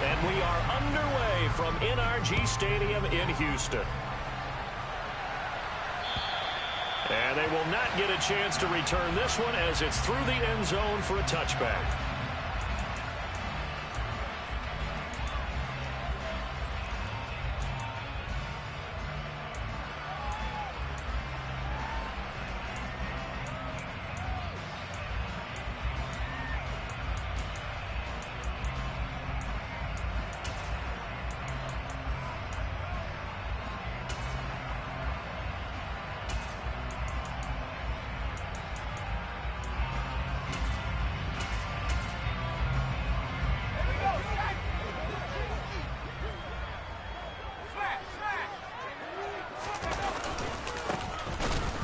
And we are underway from NRG Stadium in Houston. And they will not get a chance to return this one as it's through the end zone for a touchback.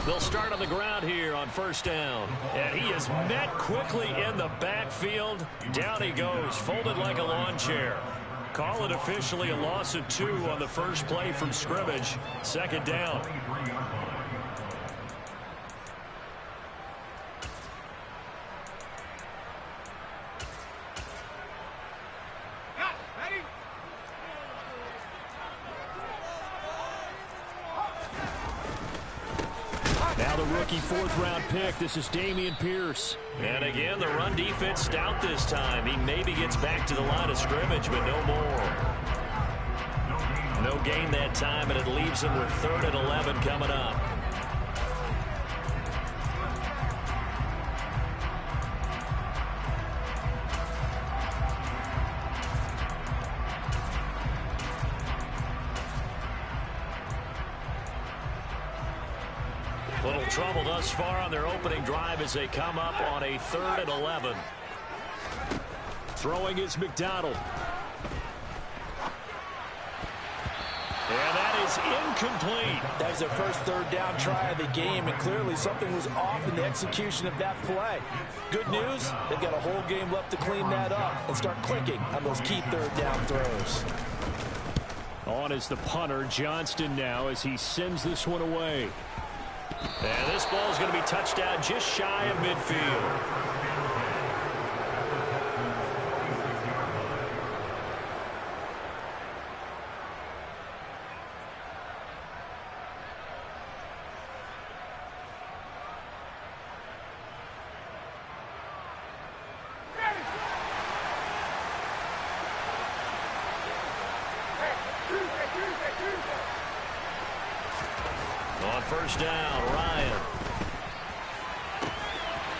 They'll start on the ground here on first down. And he is met quickly in the backfield. Down he goes, folded like a lawn chair. Call it officially a loss of 2 on the first play from scrimmage. Second down. Now the rookie fourth-round pick. This is Dameon Pierce. And again, the run defense stout this time. He maybe gets back to the line of scrimmage, but no more. No gain that time, and it leaves him with 3rd and 11 coming up. Little trouble thus far on their opening drive as they come up on a 3rd and 11. Throwing is McDonald. And that is incomplete. That was their first 3rd down try of the game, and clearly something was off in the execution of that play. Good news, they've got a whole game left to clean that up and start clicking on those key 3rd down throws. On is the punter, Johnston now, as he sends this one away. And this ball is going to be touched down just shy of midfield. On first down, Ryan.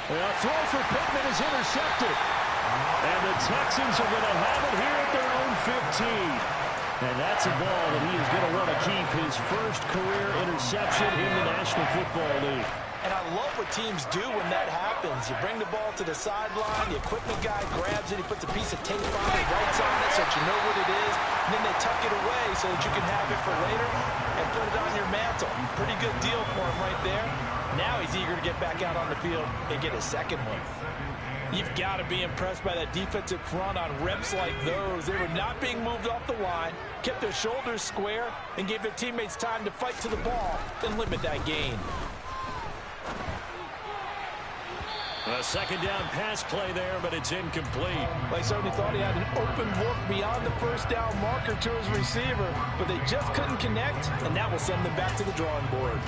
A throw for Pittman is intercepted. And the Texans are going to have it here at their own 15. And that's a ball that he is going to want to keep, his first career interception in the National Football League. And I love what teams do when that happens. You bring the ball to the sideline, the equipment guy grabs it, he puts a piece of tape on it, writes on it so that you know what it is, and then they tuck it away so that you can have it for later and put it on your mantle. Pretty good deal for him right there. Now he's eager to get back out on the field and get his second one. You've got to be impressed by that defensive front on reps like those. They were not being moved off the line, kept their shoulders square, and gave their teammates time to fight to the ball and limit that gain. A second down pass play there, but it's incomplete. They certainly thought he had an open look beyond the first down marker to his receiver, but they just couldn't connect, and that will send them back to the drawing board.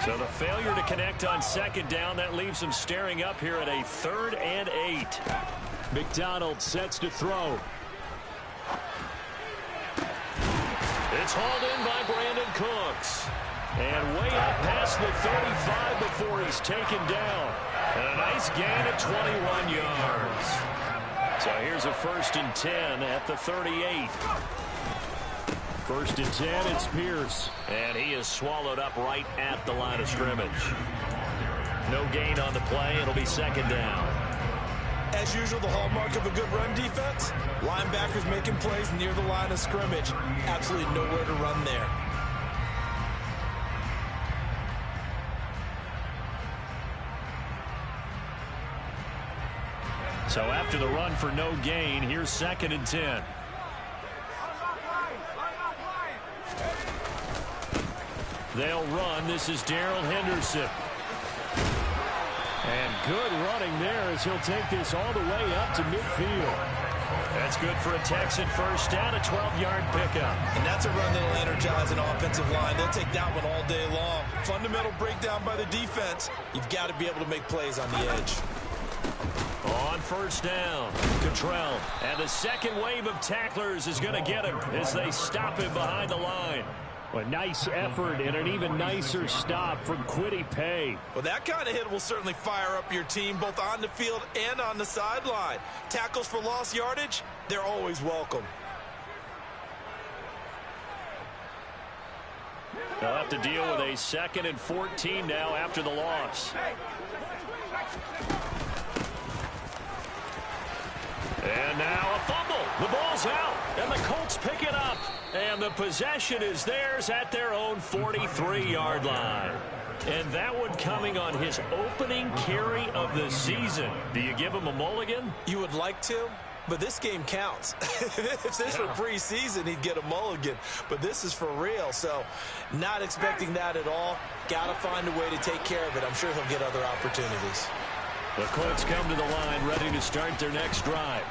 So the failure to connect on second down, that leaves them staring up here at a 3rd and 8. McDonald sets to throw. It's hauled in by Brandon Cooks. And way up past the 35 before he's taken down. And a nice gain of 21 yards. So here's a 1st and 10 at the 38. 1st and 10, it's Pierce. And he is swallowed up right at the line of scrimmage. No gain on the play. It'll be second down. As usual, the hallmark of a good run defense, linebackers making plays near the line of scrimmage. Absolutely nowhere to run there. So after the run for no gain, here's 2nd and 10. They'll run. This is Darrell Henderson. And good running there as he'll take this all the way up to midfield. That's good for a Texan first down, a 12-yard pickup. And that's a run that'll energize an offensive line. They'll take that one all day long. Fundamental breakdown by the defense. You've got to be able to make plays on the edge. On first down, Cottrell. And the second wave of tacklers is going to get him as they stop him behind the line. A nice effort and an even nicer stop from Kwity Paye. Well, that kind of hit will certainly fire up your team both on the field and on the sideline. Tackles for lost yardage, they're always welcome. They'll have to deal with a 2nd and 14 now after the loss. And now a fumble. The ball's out, and the Colts pick it up. And the possession is theirs at their own 43-yard line. And that one coming on his opening carry of the season. Do you give him a mulligan? You would like to, but this game counts. If this were preseason, he'd get a mulligan. But this is for real, so not expecting that at all. Got to find a way to take care of it. I'm sure he'll get other opportunities. The Colts come to the line ready to start their next drive.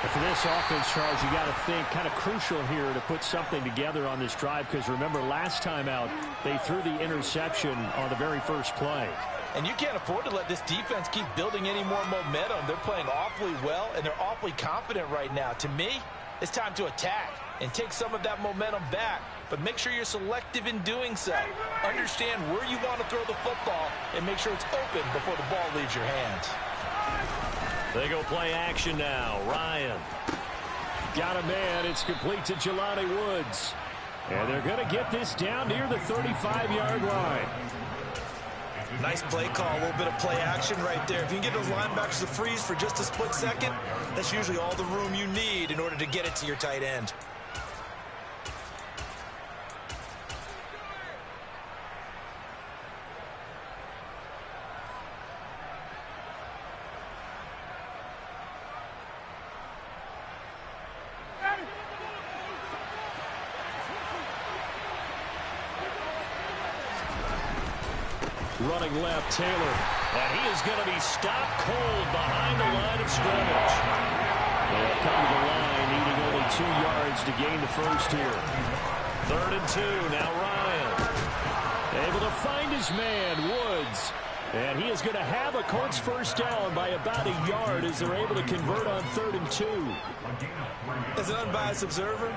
For this offense, Charles, you got to think kind of crucial here to put something together on this drive, because remember last time out they threw the interception on the very first play. And you can't afford to let this defense keep building any more momentum. They're playing awfully well, and they're awfully confident right now. To me, it's time to attack and take some of that momentum back. But make sure you're selective in doing so. Understand where you want to throw the football and make sure it's open before the ball leaves your hands. They go play action now. Ryan. Got a man. It's complete to Jelani Woods. And they're going to get this down near the 35-yard line. Nice play call. A little bit of play action right there. If you can get those linebackers to freeze for just a split second, that's usually all the room you need in order to get it to your tight end. Running left, Taylor. And he is going to be stopped cold behind the line of scrimmage. They'll come to the line, needing only 2 yards to gain the first here. 3rd and 2. Now Ryan. Able to find his man, Woods. And he is going to have a Colts first down by about a yard as they're able to convert on 3rd and 2. As an unbiased observer,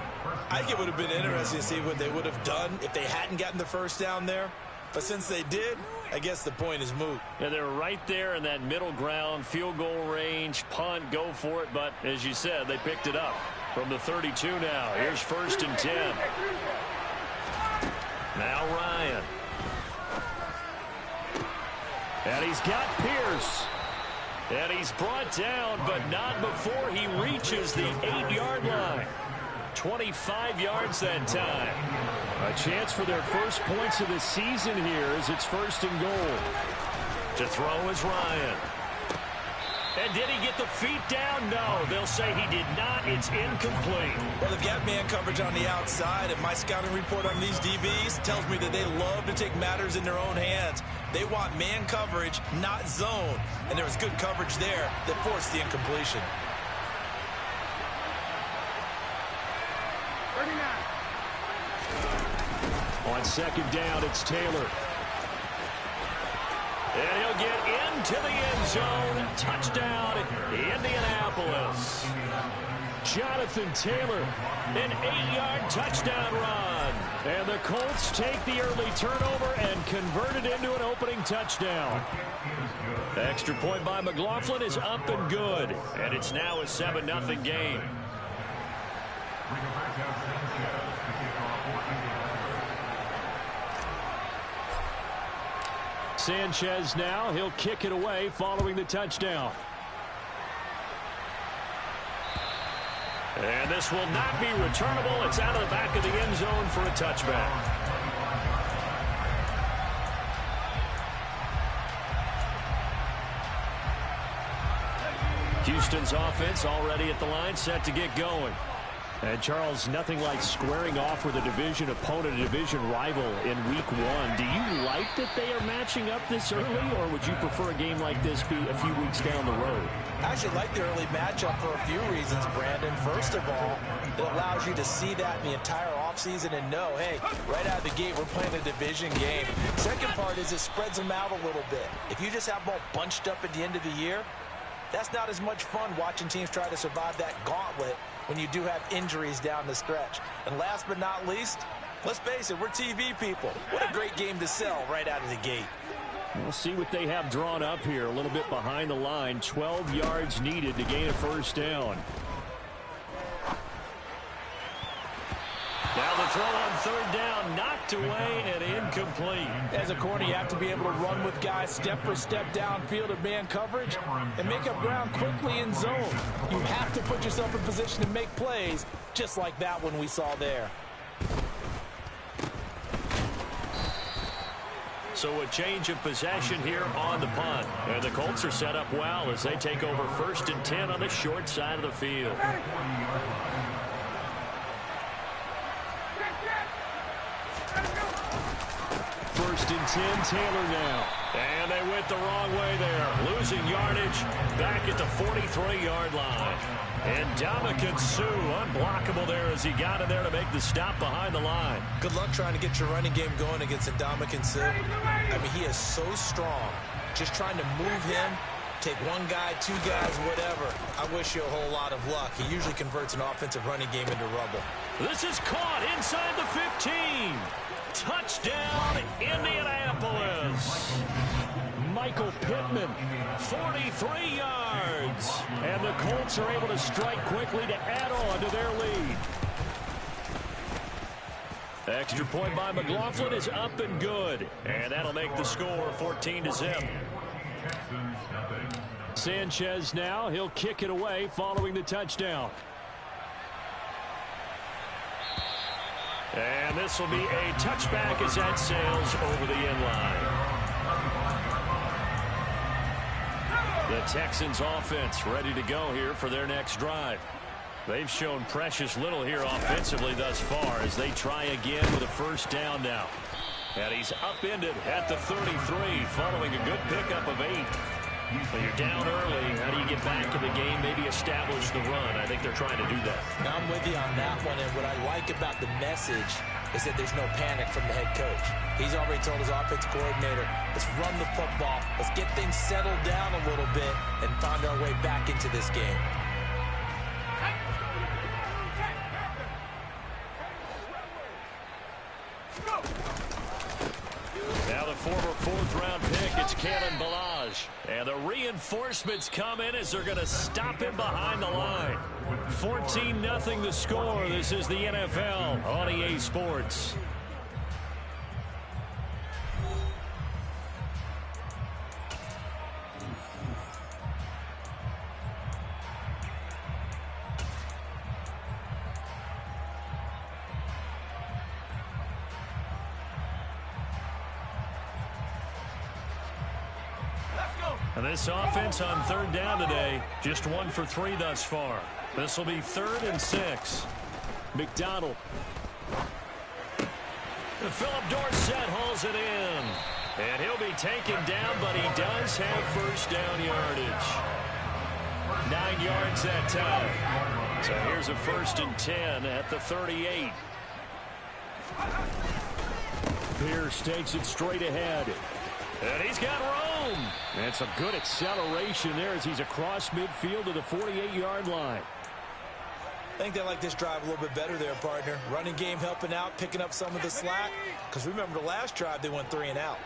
I think it would have been interesting to see what they would have done if they hadn't gotten the first down there. But since they did, I guess the point is moot. Yeah, they're right there in that middle ground, field goal range, punt, go for it. But as you said, they picked it up from the 32 now. Here's 1st and 10. Now Ryan. And he's got Pierce. And he's brought down, but not before he reaches the 8-yard line. 25 yards that time. A chance for their first points of the season here as it's 1st and goal. To throw is Ryan. And did he get the feet down? No, they'll say he did not. It's incomplete. Well, they've got man coverage on the outside, and my scouting report on these DBs tells me that they love to take matters in their own hands. They want man coverage, not zone. And there was good coverage there that forced the incompletion. On 2nd down, it's Taylor. And he'll get into the end zone. Touchdown, Indianapolis. Jonathan Taylor, an 8-yard touchdown run. And the Colts take the early turnover and convert it into an opening touchdown. Extra point by McLaughlin is up and good. And it's now a 7-0 game. Sanchez now, he'll kick it away following the touchdown. And this will not be returnable. It's out of the back of the end zone for a touchback. Houston's offense already at the line, set to get going. And, Charles, nothing like squaring off with a division opponent, a division rival in Week 1. Do you like that they are matching up this early, or would you prefer a game like this be a few weeks down the road? I actually like the early matchup for a few reasons, Brandon. First of all, it allows you to see that in the entire offseason and know, hey, right out of the gate, we're playing a division game. Second part is it spreads them out a little bit. If you just have them all bunched up at the end of the year, that's not as much fun watching teams try to survive that gauntlet when you do have injuries down the stretch. And last but not least, let's face it, we're TV people. What a great game to sell right out of the gate. We'll see what they have drawn up here. A little bit behind the line. 12 yards needed to gain a first down. Now the throw on third down, knocked away and incomplete. As a corner, you have to be able to run with guys step for step downfield of man coverage and make up ground quickly in zone. You have to put yourself in position to make plays, just like that one we saw there. So a change of possession here on the punt. And the Colts are set up well as they take over 1st and 10 on the short side of the field. First and 10, Taylor now. And they went the wrong way there. Losing yardage back at the 43-yard line. And Ndamukong Suh unblockable there as he got in there to make the stop behind the line. Good luck trying to get your running game going against Ndamukong Suh. I mean, he is so strong. Just trying to move him, take one guy, two guys, whatever. I wish you a whole lot of luck. He usually converts an offensive running game into rubble. This is caught inside the 15. Touchdown, Indianapolis. Michael Pittman, 43 yards. and the Colts are able to strike quickly to add on to their lead. Extra point by McLaughlin is up and good, and that'll make the score 14-0. Sanchez now, he'll kick it away following the touchdown. And this will be a touchback as that sails over the end line. The Texans offense ready to go here for their next drive. They've shown precious little here offensively thus far as they try again with a first down now. And he's upended at the 33 following a good pickup of 8. When you're down early, how do you get back in the game, maybe establish the run? I think they're trying to do that. Now I'm with you on that one, and what I like about the message is that there's no panic from the head coach. He's already told his offensive coordinator, let's run the football, let's get things settled down a little bit and find our way back into this game. Now the former 4th-round pick, it's Kalen Ballage. And the reinforcements come in as they're going to stop him behind the line. 14-0 the score. This is the NFL on EA Sports. And this offense on 3rd down today, just 1 for 3 thus far. This will be 3rd and 6. McDonald. Philip Dorsett hauls it in. And he'll be taken down, but he does have first down yardage. 9 yards that time. So here's a 1st and 10 at the 38. Pierce takes it straight ahead. And he's got room. And some good acceleration there as he's across midfield to the 48-yard line. I think they like this drive a little bit better there, partner. Running game helping out, picking up some of the slack. Because remember the last drive, they went 3 and out.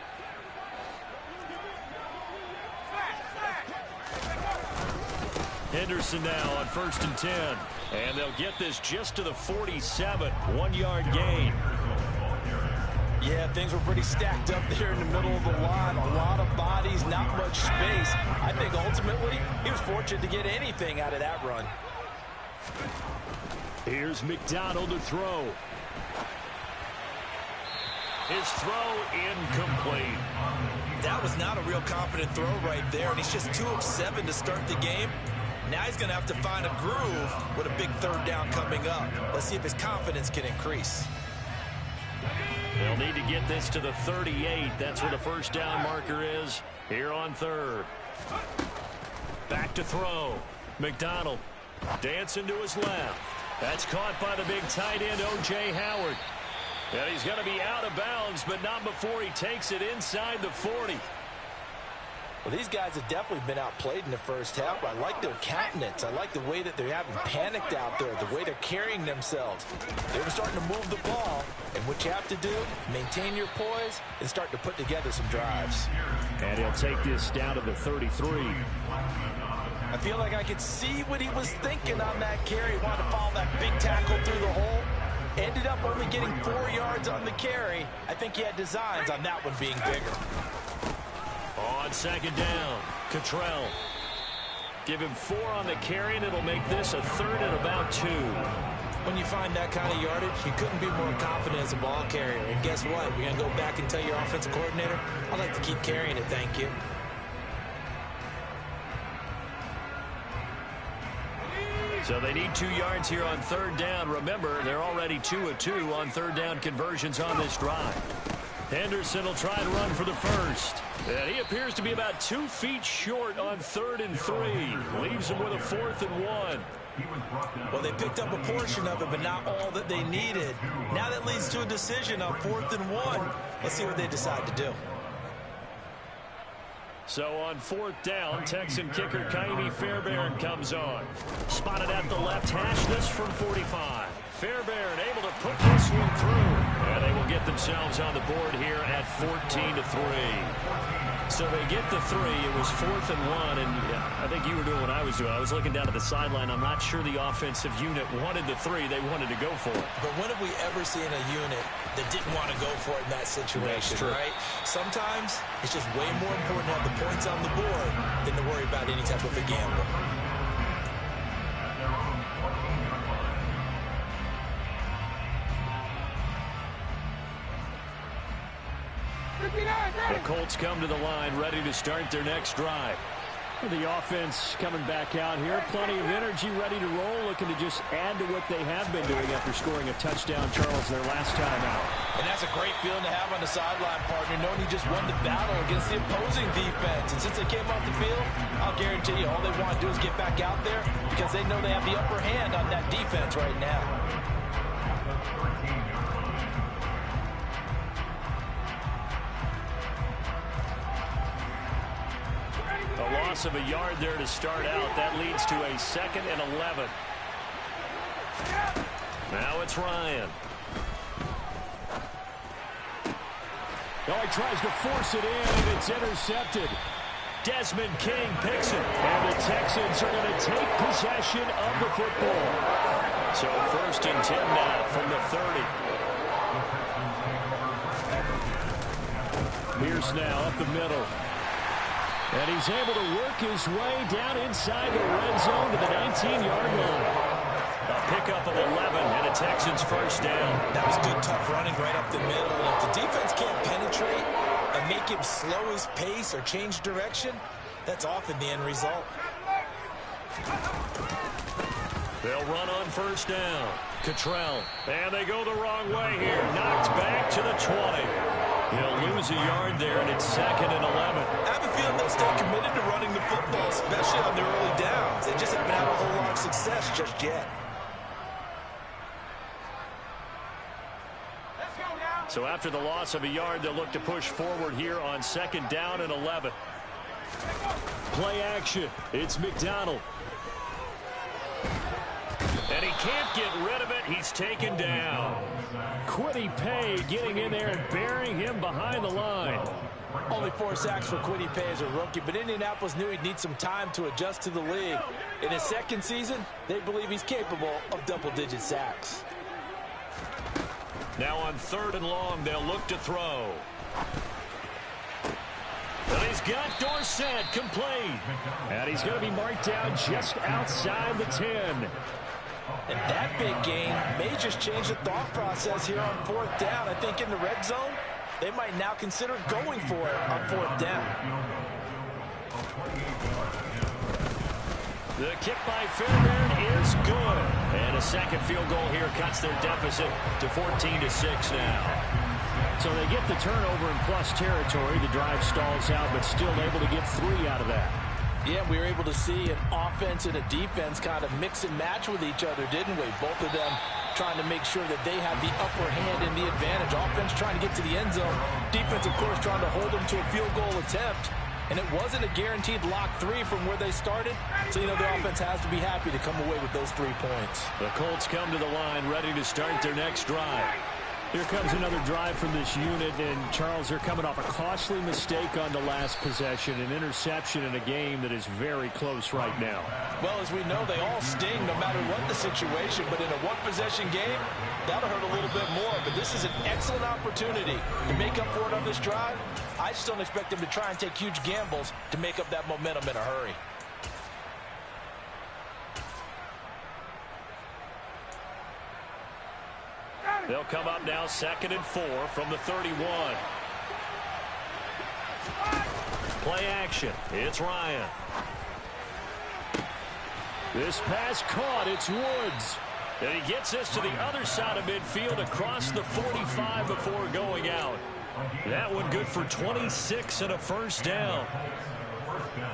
Henderson now on 1st and 10. And they'll get this just to the 47. 1-yard gain. Yeah, things were pretty stacked up there in the middle of the line. A lot of bodies, not much space. I think ultimately he was fortunate to get anything out of that run. Here's McDonald to throw. His throw incomplete. That was not a real confident throw right there, and he's just 2 of 7 to start the game. Now he's going to have to find a groove with a big third down coming up. Let's see if his confidence can increase. They'll need to get this to the 38. That's where the first down marker is here on third. Back to throw. McDonald dancing to his left. That's caught by the big tight end, O.J. Howard. And he's going to be out of bounds, but not before he takes it inside the 40. Well, these guys have definitely been outplayed in the first half. I like their countenance. I like the way that they're having panicked out there, the way they're carrying themselves. They were starting to move the ball, and what you have to do, maintain your poise and start to put together some drives. And he'll take this down to the 33. I feel like I could see what he was thinking on that carry. He wanted to follow that big tackle through the hole. Ended up only getting 4 yards on the carry. I think he had designs on that one being bigger. On second down, Cottrell. Give him 4 on the carry, and it'll make this a third and about 2. When you find that kind of yardage, you couldn't be more confident as a ball carrier. And guess what? You're going to go back and tell your offensive coordinator, I'd like to keep carrying it, thank you. So they need 2 yards here on third down. Remember, they're already 2 of 2 on third down conversions on this drive. Henderson will try and run for the first. And he appears to be about 2 feet short on 3rd and 3. Leaves him with a 4th and 1. Well, they picked up a portion of it, but not all that they needed. Now that leads to a decision on 4th and 1. Let's see what they decide to do. So on 4th down, Texan kicker Kaimi Fairbairn comes on. Spotted at the left hash, this from 45. Fairbairn able to put this one through. And they will get themselves on the board here at 14-3. So they get the 3. It was 4th and 1, and I think you were doing what I was doing. I was looking down at the sideline. I'm not sure the offensive unit wanted the 3. They wanted to go for it. But when have we ever seen a unit that didn't want to go for it in that situation, right? Sometimes it's just way more important to have the points on the board than to worry about any type of a gamble. The Colts come to the line, ready to start their next drive. The offense coming back out here. Plenty of energy, ready to roll, looking to just add to what they have been doing after scoring a touchdown, Charles, their last time out. And that's a great feeling to have on the sideline, partner, knowing you just won the battle against the opposing defense. And since they came off the field, I'll guarantee you all they want to do is get back out there because they know they have the upper hand on that defense right now. A loss of a yard there to start out. That leads to a 2nd and 11. Now it's Ryan. Oh, he tries to force it in, and it's intercepted. Desmond King picks it, and the Texans are going to take possession of the football. So 1st and 10 now from the 30. Pierce now up the middle. And he's able to work his way down inside the red zone to the 19-yard line. A pickup of 11 and a Texans first down. That was good, tough running right up the middle. And if the defense can't penetrate and make him slow his pace or change direction, that's often the end result. They'll run on first down. Cottrell. And they go the wrong way here. Knocked back to the 20. He'll lose a yard there, and it's 2nd and 11. I have a feeling they'll stay committed to running the football, especially on their early downs. They just haven't had a whole lot of success just yet. So after the loss of a yard, they'll look to push forward here on 2nd down and 11. Play action. It's McDonald. And he can't get rid of it. He's taken down. Kwity Paye getting in there and burying him behind the line. Only 4 sacks for Kwity Paye as a rookie, but Indianapolis knew he'd need some time to adjust to the league. In his 2nd season, they believe he's capable of double-digit sacks. Now on 3rd and long, they'll look to throw. And he's got Dorsett complete. And he's going to be marked down just outside the 10. And that big gain may just change the thought process here on 4th down. I think in the red zone, they might now consider going for it on 4th down. The kick by Fairbairn is good. And a second field goal here cuts their deficit to 14-6 now. So they get the turnover in plus territory. The drive stalls out, but still able to get 3 out of that. Yeah, we were able to see an offense and a defense kind of mix and match with each other, didn't we? Both of them trying to make sure that they have the upper hand and the advantage. Offense trying to get to the end zone. Defense, of course, trying to hold them to a field goal attempt. And it wasn't a guaranteed lock 3 from where they started. So, the offense has to be happy to come away with those 3 points. The Colts come to the line ready to start their next drive. Here comes another drive from this unit, and Charles, they're coming off a costly mistake on the last possession, an interception in a game that is very close right now. Well, as we know, they all sting no matter what the situation, but in a one-possession game, that'll hurt a little bit more. But this is an excellent opportunity to make up for it on this drive. I just don't expect them to try and take huge gambles to make up that momentum in a hurry. They'll come up now 2nd and 4 from the 31. Play action. It's Ryan. This pass caught. It's Woods. And he gets this to the other side of midfield across the 45 before going out. That one good for 26 and a first down.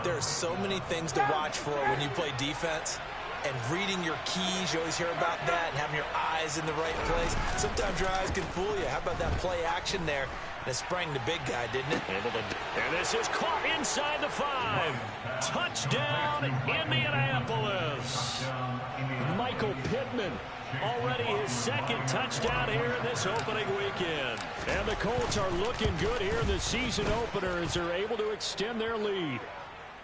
There are so many things to watch for when you play defense. And reading your keys, you always hear about that, and having your eyes in the right place. Sometimes your eyes can fool you. How about that play action there? And it sprang the big guy, didn't it? And this is caught inside the 5. Touchdown, Indianapolis. Michael Pittman, already his 2nd touchdown here in this opening weekend. And the Colts are looking good here in the season opener as they're able to extend their lead.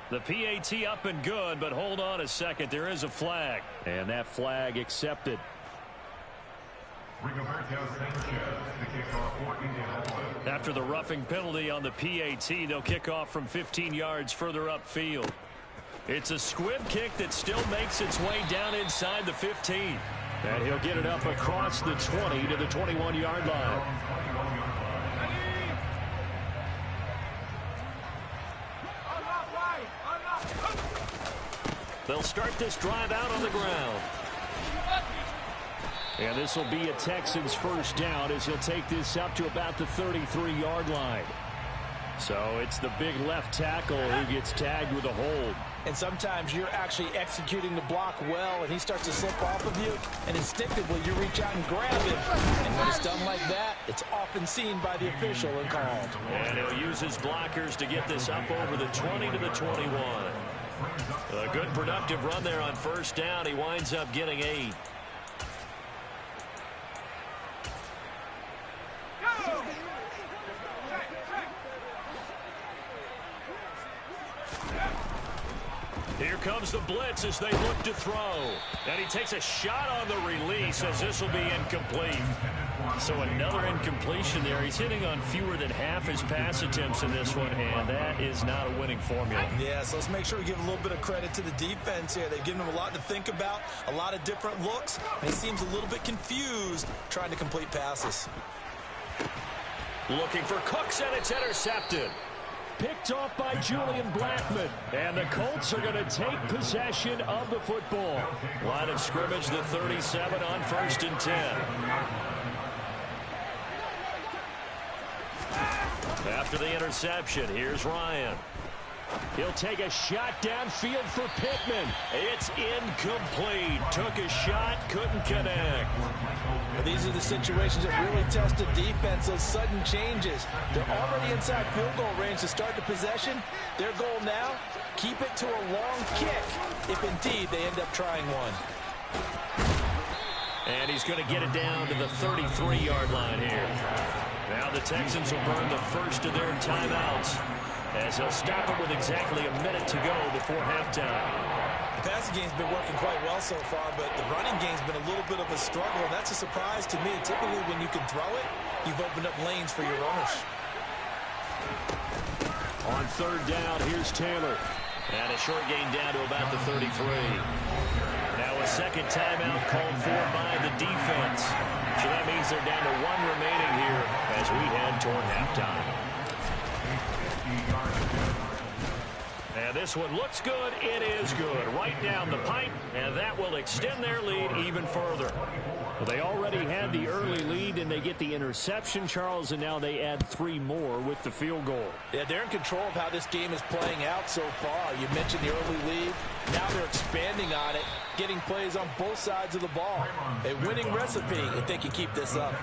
The PAT up and good, but hold on a second. There is a flag. And that flag accepted. After the roughing penalty on the PAT, they'll kick off from 15 yards further upfield. It's a squib kick that still makes its way down inside the 15. And he'll get it up across the 20 to the 21-yard line. They'll start this drive out on the ground. And this will be a Texans first down as he'll take this up to about the 33-yard line. So it's the big left tackle who gets tagged with a hold. And sometimes you're actually executing the block well, and he starts to slip off of you, and instinctively you reach out and grab him. And when it's done like that, it's often seen by the official and called. And he'll use his blockers to get this up over the 20 to the 21. A good productive run there on first down. He winds up getting 8. Here comes the blitz as they look to throw. And he takes a shot on the release as this will be incomplete. So another incompletion there. He's hitting on fewer than half his pass attempts in this one, and that is not a winning formula. Yeah, so let's make sure we give a little bit of credit to the defense here. They've given him a lot to think about, a lot of different looks, and he seems a little bit confused trying to complete passes. Looking for Cooks, and it's intercepted. Picked off by Julian Blackman. And the Colts are going to take possession of the football. Line of scrimmage, the 37 on 1st and 10. After the interception, here's Ryan. He'll take a shot downfield for Pittman. It's incomplete. Took a shot, couldn't connect. Well, these are the situations that really test the defense, those sudden changes. They're already inside field goal range to start the possession. Their goal now, keep it to a long kick, if indeed they end up trying one. And he's going to get it down to the 33-yard line here. Now the Texans will burn the first of their timeouts, as they'll stop it with exactly a minute to go before halftime. The passing game's been working quite well so far, but the running game's been a little bit of a struggle, and that's a surprise to me. Typically, when you can throw it, you've opened up lanes for your runners. On 3rd down, here's Taylor. And a short gain down to about the 33. Now a second timeout called for by the defense. So that means they're down to 1 remaining here as we head toward halftime. And this one looks good. It is good. Right down the pipe, and that will extend their lead even further. Well, they already had the early lead, and they get the interception, Charles, and now they add 3 more with the field goal. Yeah, they're in control of how this game is playing out so far. You mentioned the early lead. Now they're expanding on it, getting plays on both sides of the ball. A winning recipe if they can keep this up.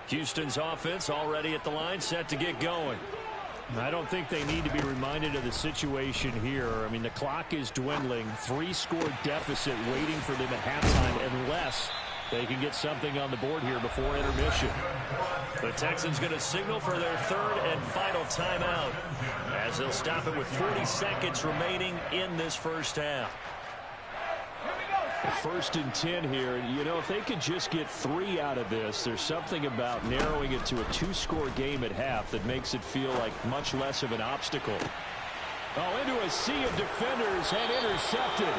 Houston's offense already at the line, set to get going. I don't think they need to be reminded of the situation here. I mean, the clock is dwindling. 3-score deficit waiting for them at halftime unless they can get something on the board here before intermission. The Texans going to signal for their 3rd and final timeout as they'll stop it with 40 seconds remaining in this first half. 1st and 10 here. You know, if they could just get 3 out of this, there's something about narrowing it to a 2-score game at half that makes it feel like much less of an obstacle. Oh, into a sea of defenders and intercepted.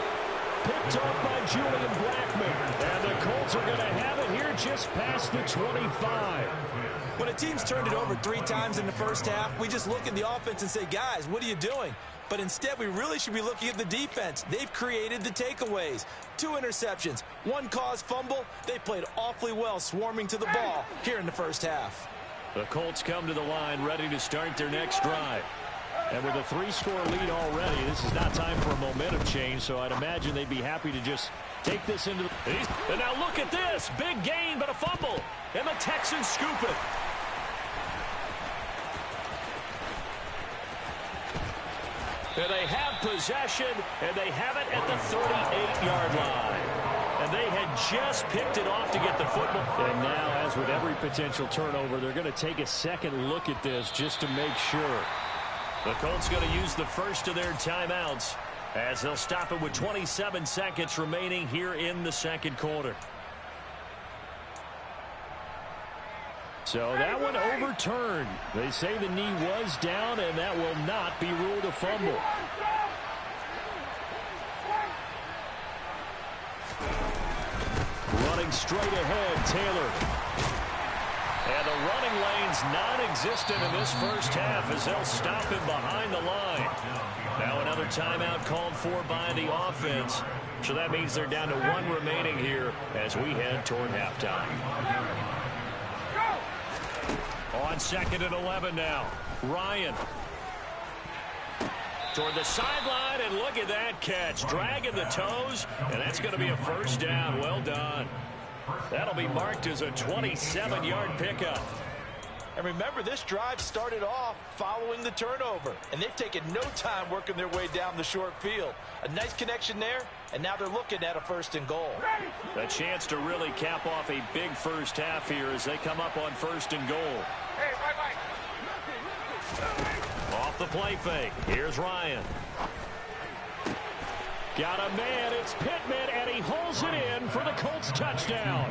Picked off by Julian Blackman. And the Colts are going to have it here just past the 25. When a team's turned it over 3 times in the first half, we just look at the offense and say, guys, what are you doing? But instead, we really should be looking at the defense. They've created the takeaways. 2 interceptions, 1 caused fumble. They played awfully well swarming to the ball here in the first half. The Colts come to the line ready to start their next drive. And with a 3-score lead already, this is not time for a momentum change, so I'd imagine they'd be happy to just take this into the... And now look at this. Big gain, but a fumble. And the Texans scoop it. And they have possession, and they have it at the 38-yard line. And they had just picked it off to get the football. And now, as with every potential turnover, they're going to take a second look at this just to make sure. The Colts going to use the first of their timeouts as they'll stop it with 27 seconds remaining here in the second quarter. So that one overturned. They say the knee was down, and that will not be ruled a fumble. Running straight ahead, Taylor. And the running lane's non-existent in this first half as they'll stop him behind the line. Now another timeout called for by the offense. So that means they're down to 1 remaining here as we head toward halftime. On 2nd and 11 now. Ryan. Toward the sideline, and look at that catch. Dragging the toes, and that's going to be a first down. Well done. That'll be marked as a 27-yard pickup. And remember, this drive started off following the turnover, and they've taken no time working their way down the short field. A nice connection there, and now they're looking at a 1st and goal. A chance to really cap off a big first half here as they come up on 1st and goal. Off the play fake. Here's Ryan. Got a man. It's Pittman, and he holds it in for the Colts touchdown.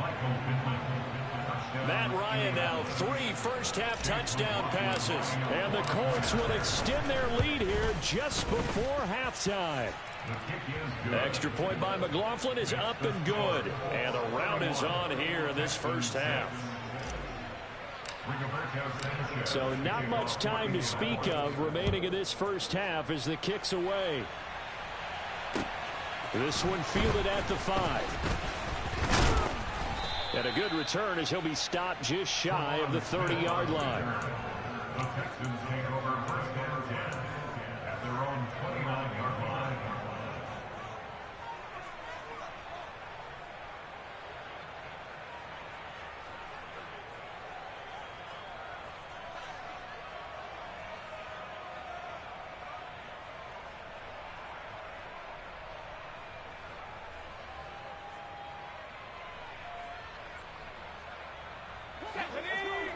Matt Ryan now 3 first-half touchdown passes. And the Colts will extend their lead here just before halftime. Extra point by McLaughlin is up and good. And the round is on here in this first half. So not much time to speak of remaining in this first half as the kick's away. This one fielded at the 5. And a good return as he'll be stopped just shy of the 30-yard line. The Texans take over 1st and 10 at their own 29-yard line.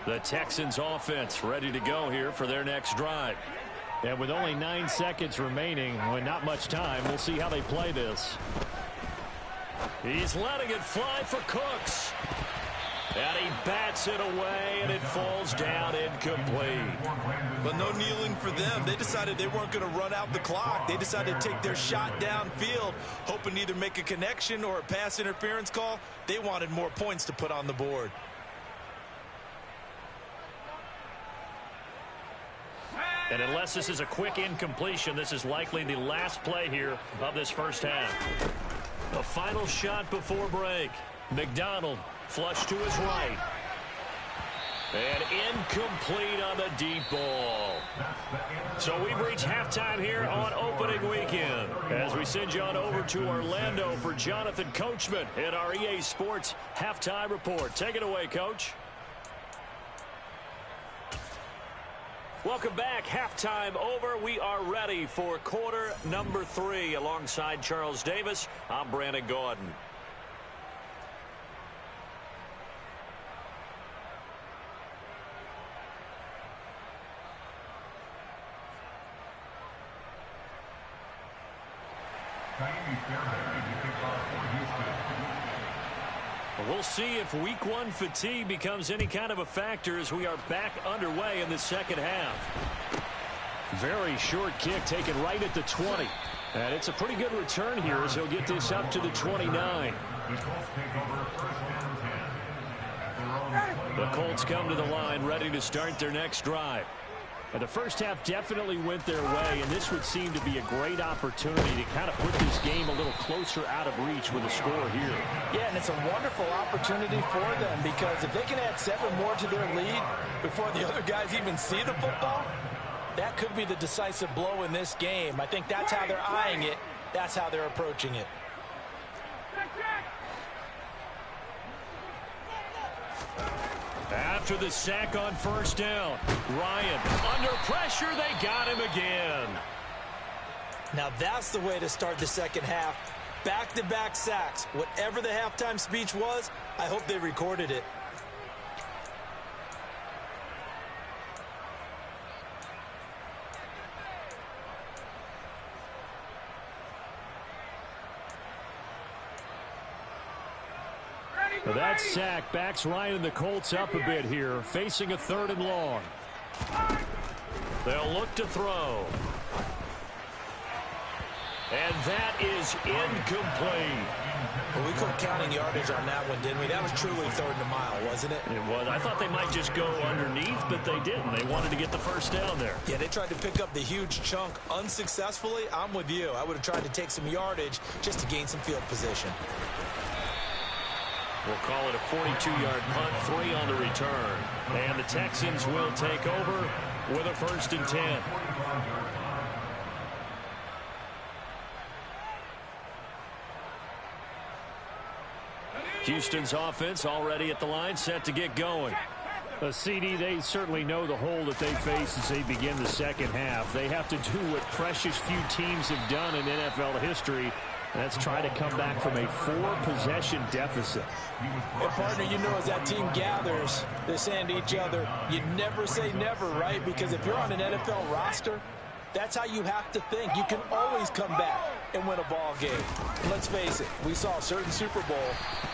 The Texans offense ready to go here for their next drive. And with only 9 seconds remaining, with not much time, we'll see how they play this. He's letting it fly for Cooks. And he bats it away, and it falls down incomplete. But no kneeling for them. They decided they weren't going to run out the clock. They decided to take their shot downfield, hoping to either make a connection or a pass interference call. They wanted more points to put on the board. And unless this is a quick incompletion, this is likely the last play here of this first half. The final shot before break. McDonald flush to his right. And incomplete on the deep ball. So we've reached halftime here on opening weekend as we send you on over to Orlando for Jonathan Coachman in our EA Sports Halftime Report. Take it away, Coach. Welcome back. Halftime over. We are ready for quarter number 3. Alongside Charles Davis, I'm Brandon Gordon. We'll see if week 1 fatigue becomes any kind of a factor as we are back underway in the second half. Very short kick taken right at the 20. And it's a pretty good return here as he'll get this up to the 29. The Colts come to the line ready to start their next drive. And the first half definitely went their way, and this would seem to be a great opportunity to kind of put this game a little closer out of reach with a score here. Yeah, and it's a wonderful opportunity for them because if they can add 7 more to their lead before the other guys even see the football, that could be the decisive blow in this game. I think that's how they're eyeing it. That's how they're approaching it. After the sack on first down, Ryan under pressure. They got him again. Now that's the way to start the second half. Back-to-back sacks. Whatever the halftime speech was, I hope they recorded it. Well, that sack backs Ryan and the Colts up a bit here, facing a 3rd and long. They'll look to throw. And that is incomplete. Well, we quit counting yardage on that one, didn't we? That was truly 3rd and a mile, wasn't it? It was. I thought they might just go underneath, but they didn't. They wanted to get the first down there. Yeah, they tried to pick up the huge chunk unsuccessfully. I'm with you. I would have tried to take some yardage just to gain some field position. We'll call it a 42-yard punt, 3 on the return. And the Texans will take over with a 1st and 10. Houston's offense already at the line, set to get going. CD, they certainly know the hole that they face as they begin the second half. They have to do what precious few teams have done in NFL history. That's try to come back from a 4-possession deficit. And partner, you know, as that team gathers, they're saying to each other, you never say never, right? Because if you're on an NFL roster, that's how you have to think. You can always come back and win a ball game. And let's face it, we saw a certain Super Bowl,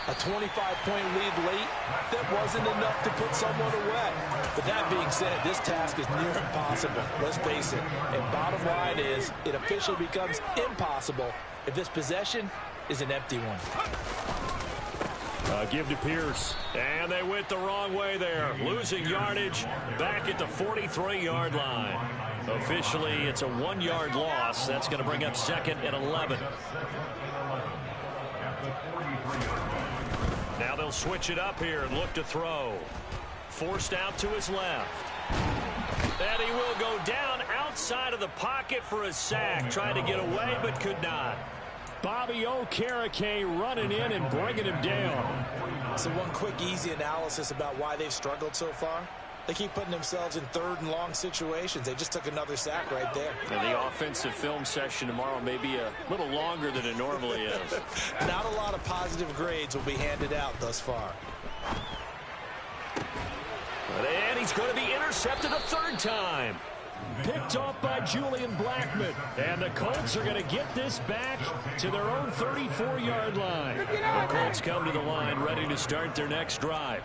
a 25-point lead late, that wasn't enough to put someone away. But that being said, this task is near impossible. Let's face it. And bottom line is, it officially becomes impossible if this possession is an empty one. Give to Pierce. And they went the wrong way there. Losing yardage back at the 43-yard line. Officially, it's a 1-yard loss. That's going to bring up 2nd and 11. Now they'll switch it up here and look to throw. Forced out to his left. And he will go down outside of the pocket for a sack. Trying to get away, but could not. Bobby Okereke running in and bringing him down. So one quick, easy analysis about why they've struggled so far. They keep putting themselves in 3rd and long situations. They just took another sack right there. And the offensive film session tomorrow may be a little longer than it normally is. Not a lot of positive grades will be handed out thus far. And he's going to be intercepted a 3rd time. Picked off by Julian Blackmon. And the Colts are going to get this back to their own 34-yard line. The Colts come to the line ready to start their next drive.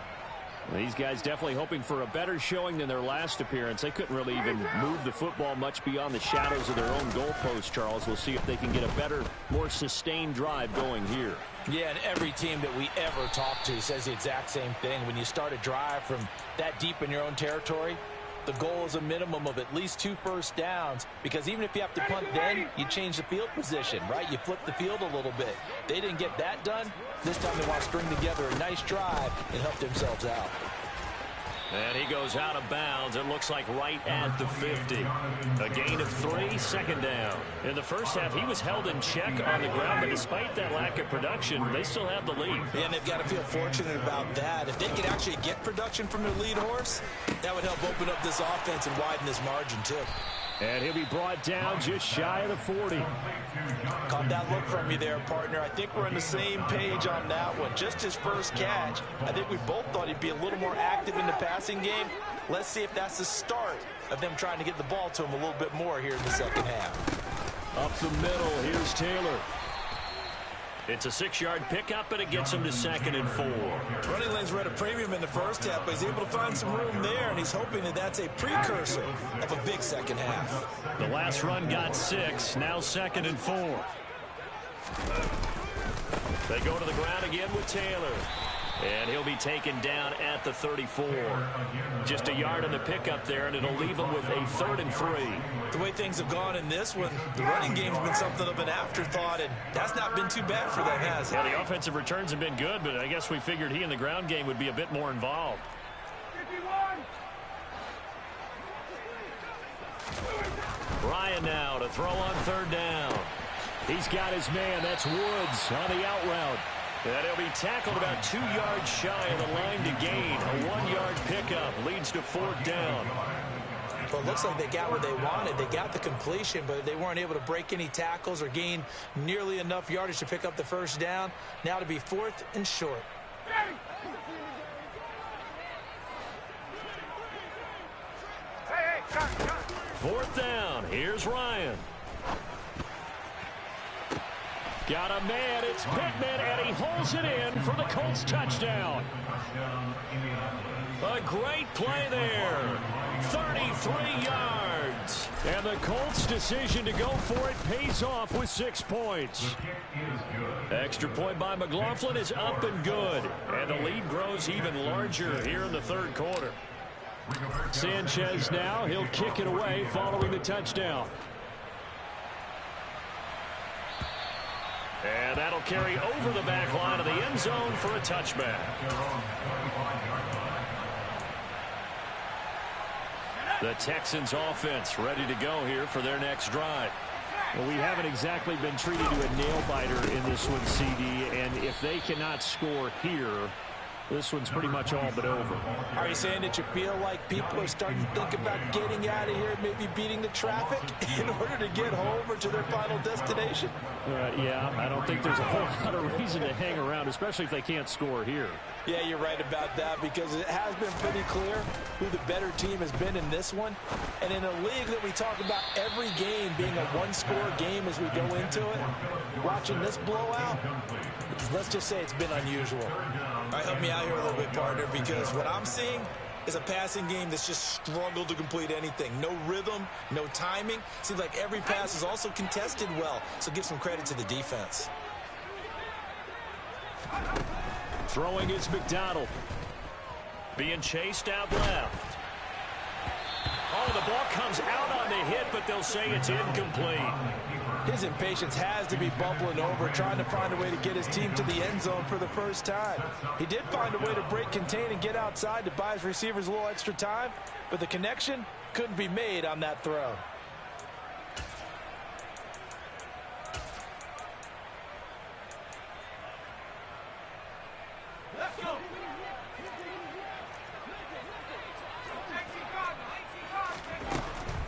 These guys definitely hoping for a better showing than their last appearance. They couldn't really even move the football much beyond the shadows of their own goalpost, Charles. We'll see if they can get a better, more sustained drive going here. Yeah, and every team that we ever talk to says the exact same thing. When you start a drive from that deep in your own territory, the goal is a minimum of at least 2 first downs, because even if you have to punt then, you change the field position, right? You flip the field a little bit. They didn't get that done. This time they want to string together a nice drive and help themselves out. And he goes out of bounds. It looks like right at the 50. A gain of 3, second down. In the first half, he was held in check on the ground, but despite that lack of production, they still have the lead. Yeah, and they've got to feel fortunate about that. If they could actually get production from their lead horse, that would help open up this offense and widen this margin, too. And he'll be brought down just shy of the 40. Caught that look from you there, partner. I think we're on the same page on that one. Just his first catch. I think we both thought he'd be a little more active in the passing game. Let's see if that's the start of them trying to get the ball to him a little bit more here in the second half. Up the middle, here's Taylor. It's a 6-yard pickup, and it gets him to 2nd and 4. Running lanes were at a premium in the first half, but he's able to find some room there, and he's hoping that that's a precursor of a big second half. The last run got 6, now 2nd and 4. They go to the ground again with Taylor. And he'll be taken down at the 34. Just a yard on the pickup there, and it'll leave him with a 3rd and 3. The way things have gone in this one, the running game's been something of an afterthought, and that's not been too bad for them, has it? Yeah, the offensive returns have been good, but I guess we figured he in the ground game would be a bit more involved. 51. Ryan now to throw on 3rd down. He's got his man. That's Woods on the out route. And he'll be tackled about 2 yards shy of the line to gain. A 1-yard pickup leads to 4th down. Well, it looks like they got what they wanted. They got the completion, but they weren't able to break any tackles or gain nearly enough yardage to pick up the first down. Now to be 4th and short. Fourth down. Here's Ryan. Got a man, it's Pittman, and he holds it in for the Colts touchdown. A great play there. 33 yards. And the Colts' decision to go for it pays off with 6 points. Extra point by McLaughlin is up and good. And the lead grows even larger here in the 3rd quarter. Sanchez now, he'll kick it away following the touchdown. And that'll carry over the back line of the end zone for a touchback. The Texans offense ready to go here for their next drive. Well, we haven't exactly been treated to a nail-biter in this one, CD, and if they cannot score here, this one's pretty much all but over. Are you saying that you feel like people are starting to think about getting out of here and maybe beating the traffic in order to get home or to their final destination? Yeah, I don't think there's a whole lot of reason to hang around, especially if they can't score here. Yeah, you're right about that, because it has been pretty clear who the better team has been in this one. And in a league that we talk about every game being a one-score game as we go into it, watching this blowout, let's just say it's been unusual. All right, help me out here a little bit, partner, because what I'm seeing is a passing game that's just struggled to complete anything. No rhythm, no timing. Seems like every pass is also contested well, so give some credit to the defense. Throwing is McDonald. Being chased out left. Oh, the ball comes out on the hit, but they'll say it's incomplete. His impatience has to be bubbling over, trying to find a way to get his team to the end zone for the first time. He did find a way to break, contain, and get outside to buy his receivers a little extra time, but the connection couldn't be made on that throw. Let's go.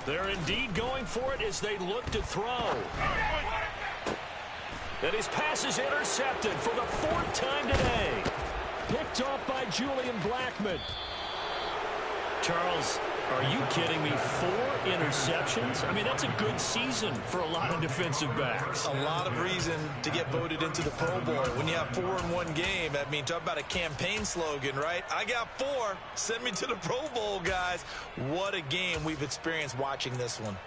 They're indeed going for it as they look to throw. And his pass is intercepted for the 4th time today. Picked off by Julian Blackmon. Charles, Are you kidding me? 4 interceptions? I mean, that's a good season for a lot of defensive backs. A lot of reason to get voted into the Pro Bowl. When you have 4 in one game, I mean, talk about a campaign slogan, right? I got 4. Send me to the Pro Bowl, guys. What a game we've experienced watching this one.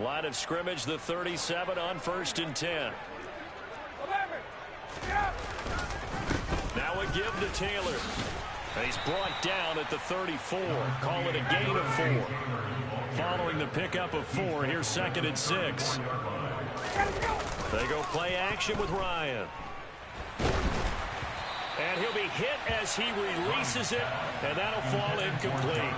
Line of scrimmage, the 37 on 1st and 10. Now a give to Taylor. He's brought down at the 34. Call it a gain of 4. Following the pickup of 4, here's 2nd and 6. They go play action with Ryan. And he'll be hit as he releases it, and that'll fall incomplete.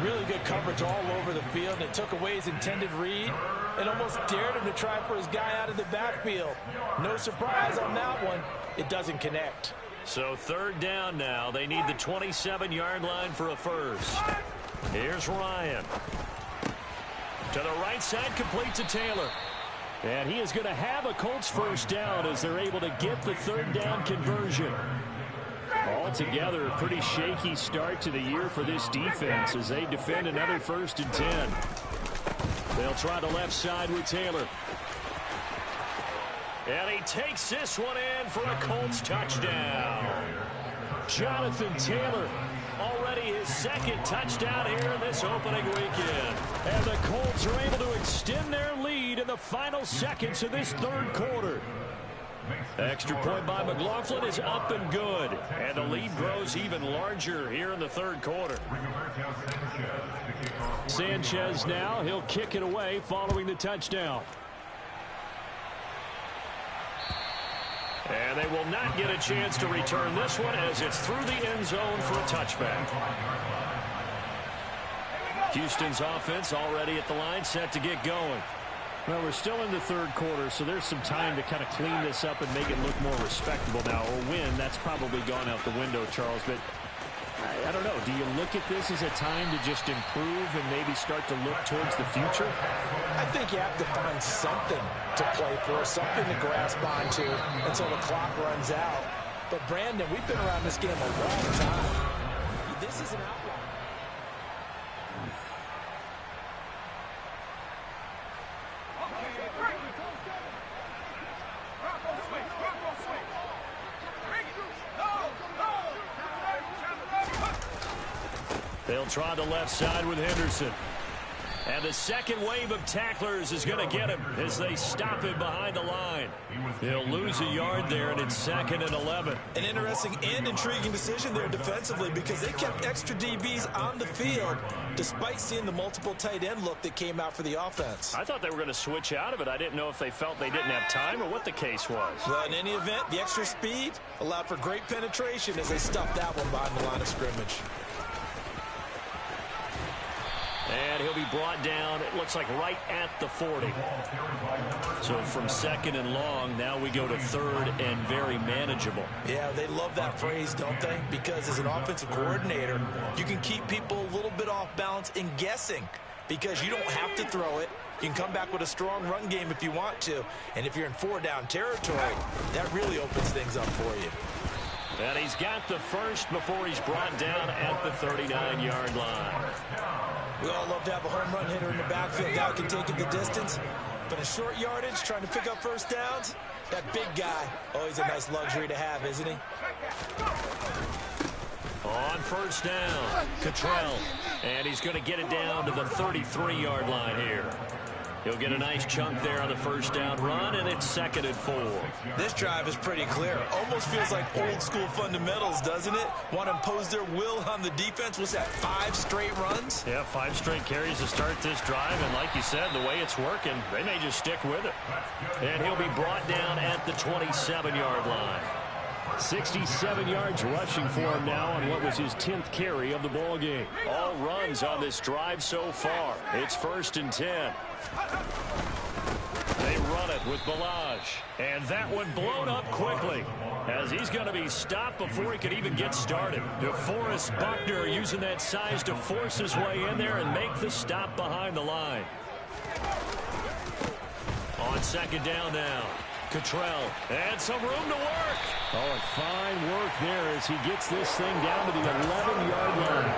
Really good coverage all over the field, and it took away his intended read and almost dared him to try for his guy out of the backfield. No surprise on that one. It doesn't connect. So 3rd down now. They need the 27-yard line for a first. Here's Ryan. To the right side, complete to Taylor. And he is going to have a Colts first down as they're able to get the 3rd down conversion. Altogether, a pretty shaky start to the year for this defense as they defend another 1st and 10. They'll try the left side with Taylor. And he takes this one in for a Colts touchdown. Jonathan Taylor, already his 2nd touchdown here in this opening weekend. And the Colts are able to extend their lead in the final seconds of this 3rd quarter. Extra point by McLaughlin is up and good. And the lead grows even larger here in the 3rd quarter. Sanchez now, he'll kick it away following the touchdown. And they will not get a chance to return this one as it's through the end zone for a touchback. Houston's offense already at the line, set to get going. Well, we're still in the 3rd quarter, so there's some time to kind of clean this up and make it look more respectable now. Or win, that's probably gone out the window, Charles. But I don't know. Do you look at this as a time to just improve and maybe start to look towards the future? I think you have to find something to play for, something to grasp onto until the clock runs out. But, Brandon, we've been around this game a long time. This is an outlier. They'll try the left side with Henderson. And the 2nd wave of tacklers is going to get him as they stop him behind the line. They'll lose a yard there, and it's 2nd and 11. An interesting and intriguing decision there defensively because they kept extra DBs on the field despite seeing the multiple tight end look that came out for the offense. I thought they were going to switch out of it. I didn't know if they felt they didn't have time or what the case was. Well, in any event, the extra speed allowed for great penetration as they stuffed that one behind the line of scrimmage. And he'll be brought down, it looks like right at the 40. So from 2nd and long, now we go to 3rd and very manageable. Yeah, they love that phrase, don't they? Because as an offensive coordinator, you can keep people a little bit off balance and guessing because you don't have to throw it. You can come back with a strong run game if you want to. And if you're in 4-down territory, that really opens things up for you. And he's got the first before he's brought down at the 39-yard line. We all love to have a home run hitter in the backfield. Guy can take it the distance. But a short yardage, trying to pick up first downs, that big guy, always a nice luxury to have, isn't he? On 1st down, Cottrell. And he's going to get it down to the 33-yard line here. He'll get a nice chunk there on the 1st down run, and it's 2nd and 4. This drive is pretty clear. Almost feels like old school fundamentals, doesn't it? Want to impose their will on the defense. What's that, 5 straight runs? Yeah, 5 straight carries to start this drive, and like you said, the way it's working, they may just stick with it. And he'll be brought down at the 27-yard line. 67 yards rushing for him now on what was his 10th carry of the ball game. All runs on this drive so far. It's 1st and 10. They run it with Balaj. And that one blown up quickly as he's going to be stopped before he could even get started. DeForest Buckner using that size to force his way in there and make the stop behind the line. On 2nd down now. Cottrell, and some room to work. Oh, and fine work there as he gets this thing down to the 11-yard line.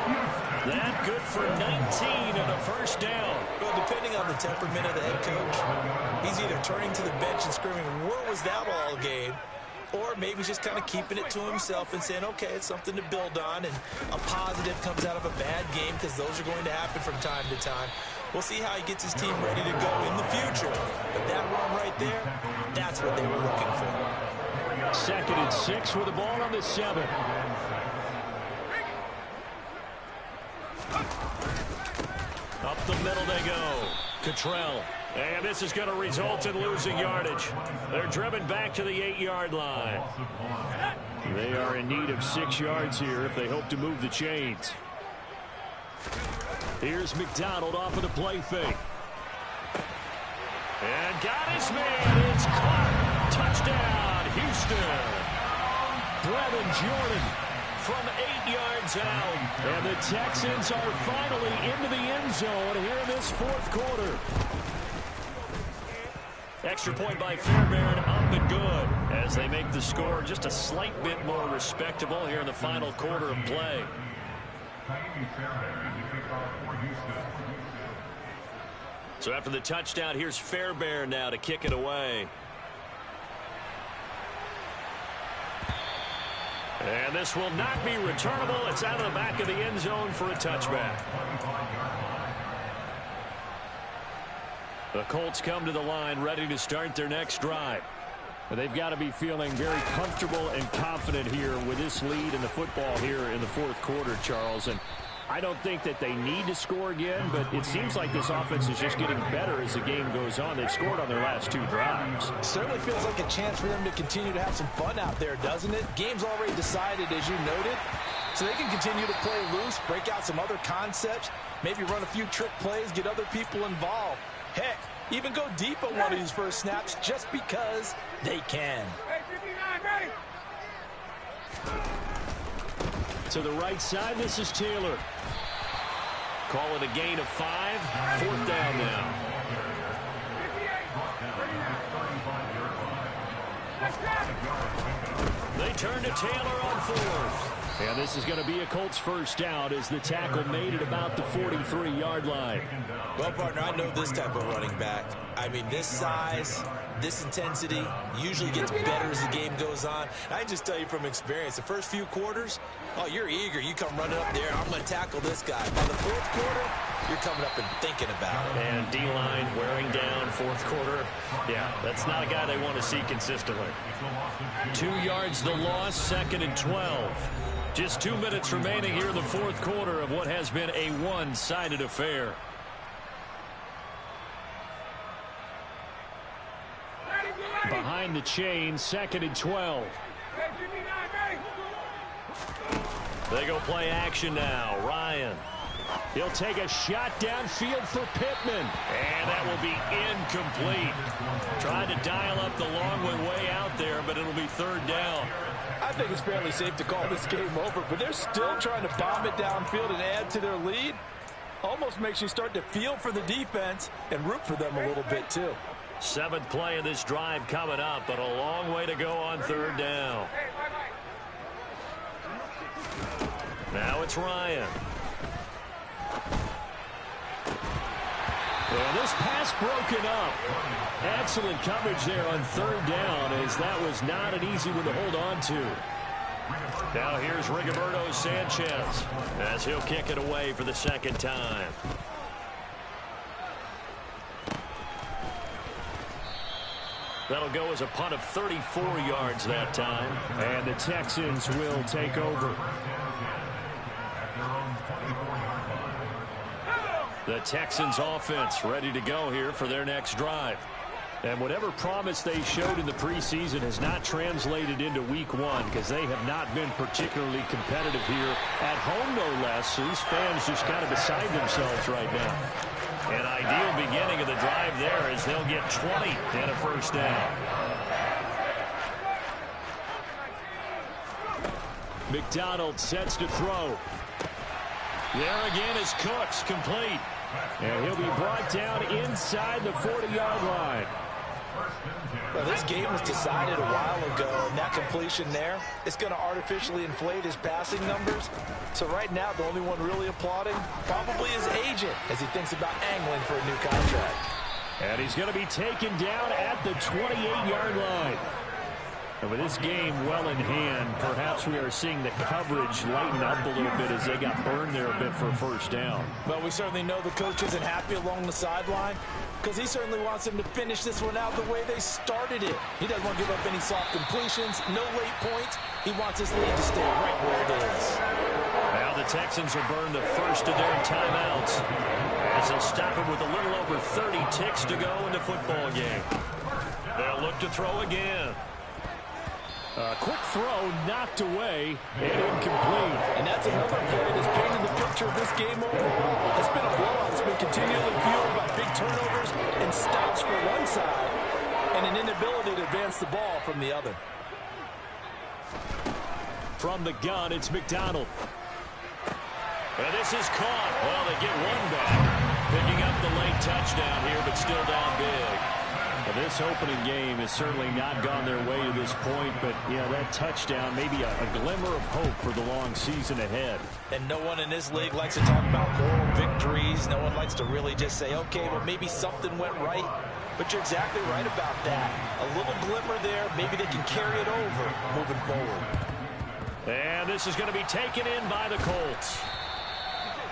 That good for 19 and a first down. Well, depending on the temperament of the head coach, he's either turning to the bench and screaming, "Where was that all game?" Or maybe just kind of keeping it to himself and saying, okay, it's something to build on, and a positive comes out of a bad game, because those are going to happen from time to time. We'll see how he gets his team ready to go in the future. But that run right there, that's what they were looking for. 2nd and 6 with the ball on the 7. Up the middle they go. Cottrell. And this is going to result in losing yardage. They're driven back to the 8-yard line. They are in need of 6 yards here if they hope to move the chains. Here's McDonald off of the play fake. And got his man. It's caught. Touchdown, Houston. Brevin Jordan from 8 yards out. And the Texans are finally into the end zone here in this 4th quarter. Extra point by Fairbairn, up and good, as they make the score just a slight bit more respectable here in the final quarter of play. So after the touchdown, here's Fairbairn now to kick it away. And this will not be returnable. It's out of the back of the end zone for a touchback. The Colts come to the line ready to start their next drive. They've got to be feeling very comfortable and confident here with this lead in the football here in the 4th quarter, Charles. And I don't think that they need to score again, but it seems like this offense is just getting better as the game goes on. They've scored on their last 2 drives. Certainly feels like a chance for them to continue to have some fun out there, doesn't it? Game's already decided, as you noted. So they can continue to play loose, break out some other concepts, maybe run a few trick plays, get other people involved. Heck, even go deep on one of these first snaps just because they can. To the right side, this is Taylor. Call it a gain of 5. 4th down now. They turn to Taylor on 4th. And this is going to be a Colts first down as the tackle made at about the 43-yard line. Well, partner, I know this type of running back. I mean, this size, this intensity usually gets better as the game goes on. I can just tell you from experience, the first few quarters, oh, you're eager. You come running up there, I'm going to tackle this guy. By the 4th quarter, you're coming up and thinking about it. And D-line wearing down 4th quarter. Yeah, that's not a guy they want to see consistently. 2 yards the loss, 2nd and 12. Just 2 minutes remaining here in the 4th quarter of what has been a one-sided affair. Behind the chain, 2nd and 12. They go play action now. Ryan. He'll take a shot downfield for Pittman. And that will be incomplete. Tried to dial up the long way out there, but it'll be 3rd down. I think it's fairly safe to call this game over, but they're still trying to bomb it downfield and add to their lead. Almost makes you start to feel for the defense and root for them a little bit, too. 7th play of this drive coming up, but a long way to go on 3rd down. Now it's Ryan. Well, this pass broken up. Excellent coverage there on 3rd down, as that was not an easy one to hold on to. Now here's Rigoberto Sanchez as he'll kick it away for the 2nd time. That'll go as a punt of 34 yards that time. And the Texans will take over. The Texans offense ready to go here for their next drive. And whatever promise they showed in the preseason has not translated into week 1, because they have not been particularly competitive here at home, no less. These fans just kind of beside themselves right now. An ideal beginning of the drive there as they'll get 20 and a first down. McDonald sets to throw. There again is Cooks, complete. And he'll be brought down inside the 40-yard line. Well, this game was decided a while ago, and that completion there is going to artificially inflate his passing numbers. So right now, the only one really applauding probably his agent as he thinks about angling for a new contract. And he's going to be taken down at the 28-yard line. And with this game well in hand, perhaps we are seeing the coverage lighten up a little bit as they got burned there a bit for a first down. Well, we certainly know the coach isn't happy along the sideline because he certainly wants them to finish this one out the way they started it. He doesn't want to give up any soft completions, no late points. He wants his lead to stay right where it is. Now the Texans will burn the first of their timeouts as they'll stop it with a little over 30 ticks to go in the football game. They'll look to throw again. A quick throw knocked away and incomplete. And that's another play that's painted the picture of this game overall. It's been a blowout. It's been continually fueled by big turnovers and stops for one side and an inability to advance the ball from the other. From the gun, it's McDonald. And this is caught. Well, they get one back. Picking up the late touchdown here, but still down big. Well, this opening game has certainly not gone their way to this point, but, yeah, that touchdown, maybe a glimmer of hope for the long season ahead. And no one in this league likes to talk about moral victories. No one likes to really just say, okay, well, maybe something went right. But you're exactly right about that. A little glimmer there. Maybe they can carry it over moving forward. And this is going to be taken in by the Colts.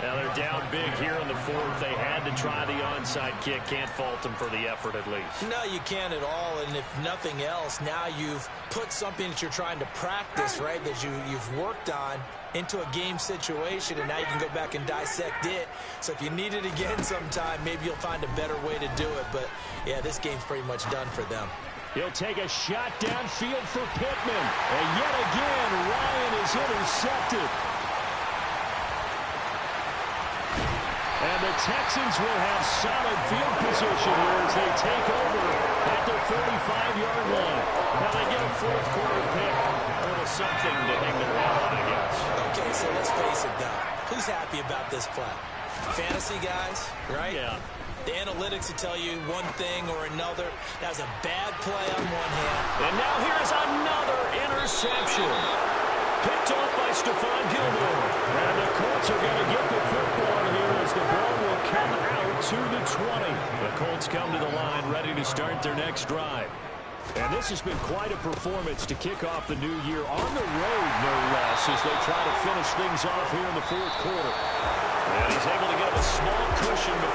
Now they're down big here in the fourth. They had to try the onside kick. Can't fault them for the effort at least. No, you can't at all. And if nothing else, now you've put something that you're trying to practice, right, that you've worked on into a game situation, and now you can go back and dissect it. So if you need it again sometime, maybe you'll find a better way to do it. But, yeah, this game's pretty much done for them. He'll take a shot downfield for Pittman. And yet again, Ryan is intercepted. And the Texans will have solid field position here as they take over at the 35-yard line. Now they get a fourth quarter pick. A little something to hang their hat on, I guess. Okay, so let's face it, though. Who's happy about this play? Fantasy guys, right? Yeah. The analytics will tell you one thing or another. That was a bad play on one hand. And now here's another interception. Picked off by Stephon Gilmore. And the Colts are going to get the football here as the ball will come out to the 20. The Colts come to the line ready to start their next drive. And this has been quite a performance to kick off the new year on the road, no less, as they try to finish things off here in the fourth quarter. And he's able to get a small cushion before